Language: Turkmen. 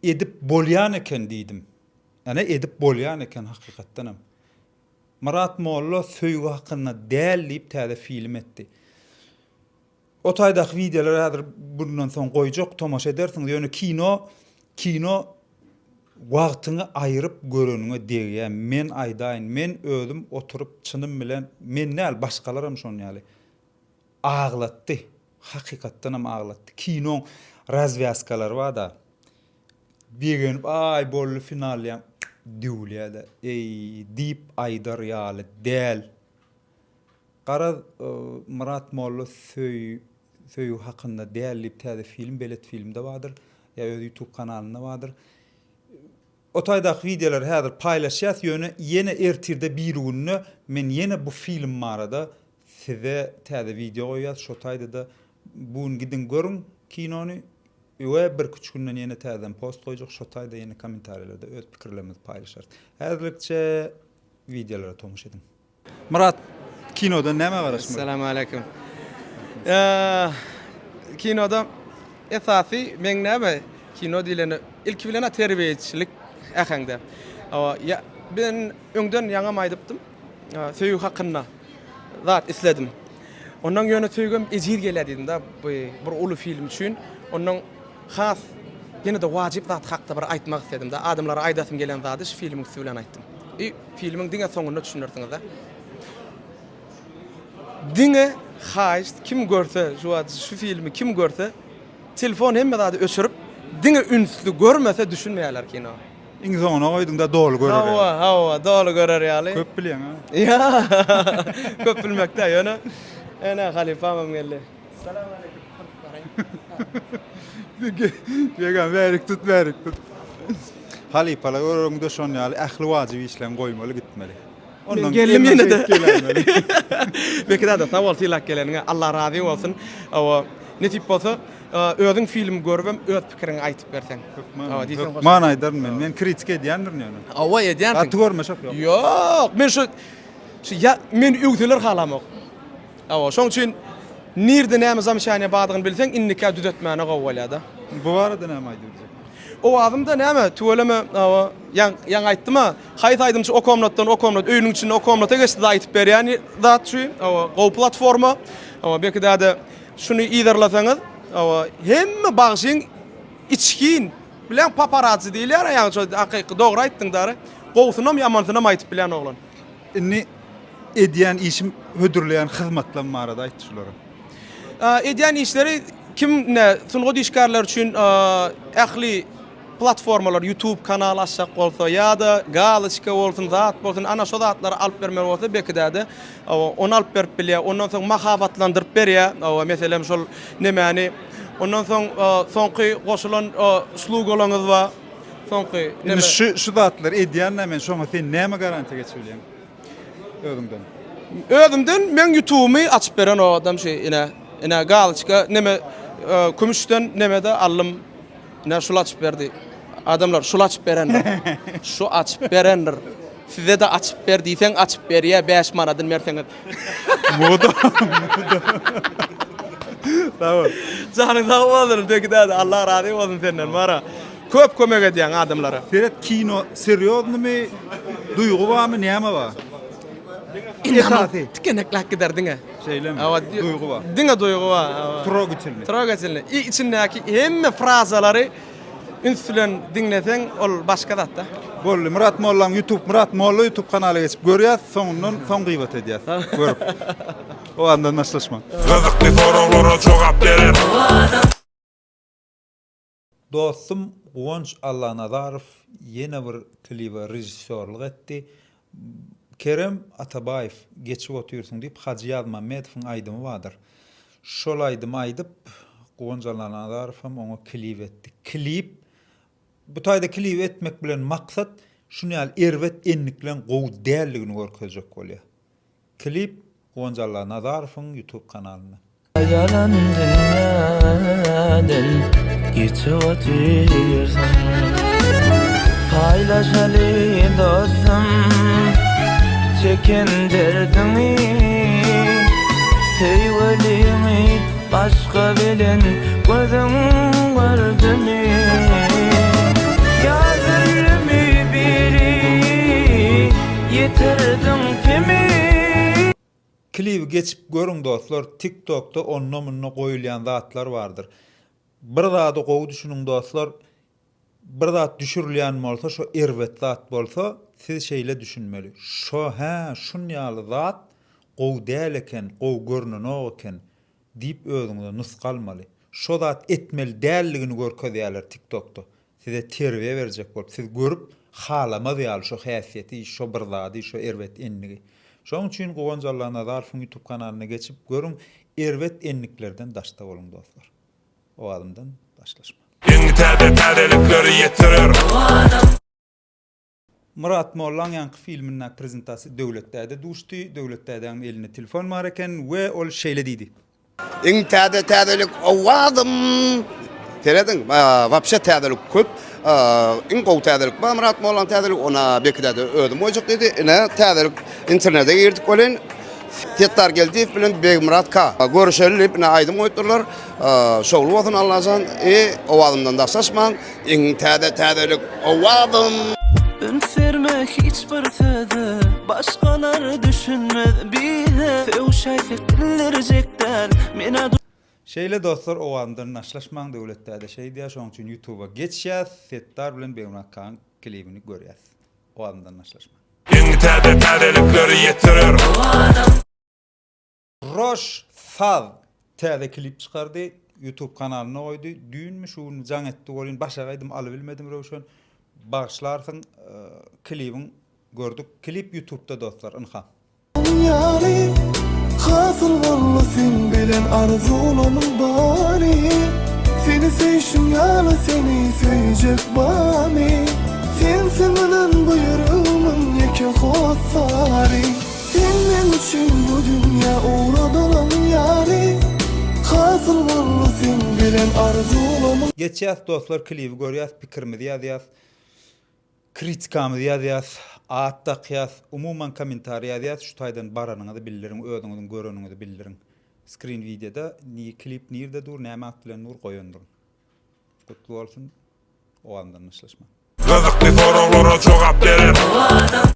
edip bolyan eken diýdim. Yani edip bolyan eken hakykatdanam. Murat Molla söýgü hakynda däl diýip täze film etdi. O taýdak videolar häzir bundan soň goýjak, tomaşa edersiň. Ýöne kino wagtyny aýryp göreniňe degýär. Men aýdaýyn, men özüm oturup çynym bilen men näl başgalaram şonu ýaly. Ağlatdy. Hakykatdanam ağlatdy. Kino razvyaskalar var da. Bir ay bolly final ýa diýilýär. Ey diýip aýdar ýaly däl. Gara Murat Molla söýü hakynda däl diýip täze film, belet filmde bardyr. Ya öz YouTube kanalynda bardyr. O taýdak videolar häzir paýlaşýas ýöne ýene ertirde bir günü men ýene bu film barada size täze video goýýas. Şo taýda da bugün gidin görün kinony. Ve bir küçük günden yeni täzeden post goýjak, şo taýda yeni kommentariýlarda öz pikirlerimizi paýlaşar. Häzirlikçe videolara tomuş edin. Murat, kinoda näme garaşmy? Assalamu alaykum. Kinoda esasy men näme kino dilini ilk bilen terbiýeçilik ähäňde. Ya ben öňden ýaňa maýdypdym. Söýgü hakynda zat isledim. Ondan ýöne söýgüm ejir gelýärdi da bir ulu film üçin. Ondan has ýene de wajyp zat hakda bir aýtmak istedim da adamlara aýdasym gelen zady şu filmi bilen aýtdym. Filmiň diňe soňunda düşünürsiňiz da. Diňe haýst kim görse şu filmi kim görse telefon hemme zady öçürüp diňe ünsli görmese düşünmeýärler kino. Iň soňuna goýdyň da dolu görer. Hawa dolu görer ýaly. Köp bilýän ha. Ya. Köp bilmekde ýöne. Ene halifam geldi. Selam Began verik tut. Halipalar görüňde şon ýaly ähli wajibi işlen goýmaly gitmeli. Ondan geldim ýene de. Belki de sawal tilak geleniňe Allah razy bolsun. Awa netip bolsa özüň film görüp öz pikirini aýtyp bersen. Man aýdaryn men kritik edýändir ýöne. Awa edýän. Atdy görmeşek ýok. Ýok, men şu ya men ügdiler halamok. Awa şoň üçin nirde näme zamşanyna badygyny bilseň innika düzetmäne gowalýada. Bu barada näme aýdyrjak? O adamda näme tuweleme ýan aýtdyma haýt aýdymçy o komnatdan o komnat öýüniň içinde o komnata geçdi da aýtyp berýän zat şu go platforma belki de şunu iýerleseňiz hemme bagşyň içkin bilen paparazzi diýilýär ýa-ni hakyky dogry aýtdyň dary gowsunam ýamansyna aýtyp bilen oglan. Inni edýän işim hödürleýän hyzmatlar marada aýtdy şulara. Edýän işleri kim ne sungu dişkarlar üçin ähli platformalar YouTube kanal açsak bolsa ya da galaçka bolsun zat bolsun ana şo zatlary alyp bermek bolsa belki de onu alyp berip bilýär. Ondan soň mahabatlandyryp berýär. Meselem şol nemäni ondan soň soňky goşulan slogalaňyz bar. Soňky neme şu zatlar edýän näme şoňa sen näme garantiýa geçirilýän? Özümden men YouTube'my açyp beren o adam ene galaçka neme kümüşden neme de allym ne şul açıp berdi. Adamlar şul açıp berenler. Şu açıp berenler. Size de açıp berdiýsen açıp berýär 5 manadan merseňiz. Moda. Tamam. Janyň sag bolsun de Allah razy bolsun senden mara. Köp kömek edýän adamlara. Seret kino seriozmy? Duýgu barmy, näme bar? Tikeneklek gider diňe. Şeylemi? Duýgu bar. Diňe duýgu bar. Trogatilni. İçindäki hemme frazalary ünsülen dinlesen ol başga zat da. Bolly Murat Mollaň Murat Molla YouTube kanaly geçip görýär, soňundan soň gıýbat edýär. Görüp. O andan naşlaşma. Gızıklı sorulara cevap verin. Dostum Gonç Allahnazarov ýene bir klipa rejissörlük etdi. Kerem Atabayev geçip oturýarsyň diýip Haji Ýazmamedowyň aýdymy bardyr. Şol aýdymy aýdyp Gonç Allahnazarowam oňa klip etdi. Klip bu taýda klip etmek bilen maksat şunu ýaly erwet enliklen gowy dälligini görkezjek bolýar. Klip Gonç Allahnazarowň YouTube kanalyna. Yalan dünyadan geçip oturýarsyň. Paylaşaly dostum çeken derdini, sevgilimi başka bilen gözüm gördümi. Klibi geçip görün dostlar, TikTok'ta onunla koyulayan zatlar vardır. Bir zat gowy düşünün dostlar, bir zat düşürülýän bolsa, şo erwet zat bolsa, siz şeýle düşünmeli. Şun ýaly zat gowy däl eken, gowy görnenok eken diýip özüňize nusgalmaly. Şo zat etmeli dälligini görkezýärler TikTok'ta. Size terbiýe berjek bolup, siz görüp halamaz ýaly şo häsiýeti, şo bir zady, şo erwet enligi. Şoň üçin gowanjallaryna Zarfyň YouTube kanalyna geçip görüň, erwet enliklerden daşta bolun dostlar. O adamdan başlaşma. Yeni täzelikleri yetirir. Murat Mollan ýanky filminden prezentasiýa döwletde duşdy. Döwletdeň eline telefon bar eken we ol şeýle diýdi. İň täzelik owadım. Teredin, wapşa täzelik köp. İň gowy täzelik bar Murat Mollan täzelik ona bekide ödüm ojak dedi. Ine täzelik internete girdik bolen. Tettar geldi bilen Beg Murat K. Görüşelim, ne aydym oýtdylar. Şoğlu bolsun Allah'san, owadymdan daşlaşman. İň täzelik owadım. Ün sermek hiçbir söze başkalar düşünmez bize Fevşay fikirlercekler mena Şeýle dostlar, o andan naşlaşmaň döwletde şeý diýär, şoň üçin YouTube'a geçýär, setler bilen Beýmurat Kanyň klibini görýär. O andan naşlaşmaň. Yeni täzelikleri yetirir. Roş Saz täze klip çykardy, YouTube kanalyna goýdy. Düýünmi şuny jaň etdi bolyn, başa gaýdym, aly bilmedim Rowşan. Bagşlarsın klibin gördük. Klip YouTube'da dostlar, ynha. Yani hasıl valla sen bilen arzulanın bari Seni sevşim yana seni söyleyecek bani Sen sevinen buyruğumun yeke hossari Senin için bu dünya uğradılan yari Hasıl valla sen bilen arzulanın Geçýäs dostlar, klibi görýäs, pikirimizi ýazýas, kritikamizi ýazýas, atda qiyas, umuman komentari ýazýas, şu taýdan baranyňyzy bildiriň, özüňiziň göreniňizi bildiriň. Screen videoda klip nirde dur, näme atlan nur goýandyr. Kutlu bolsun. O andan naşlaşma. Kızıklı sorulara cevap verir.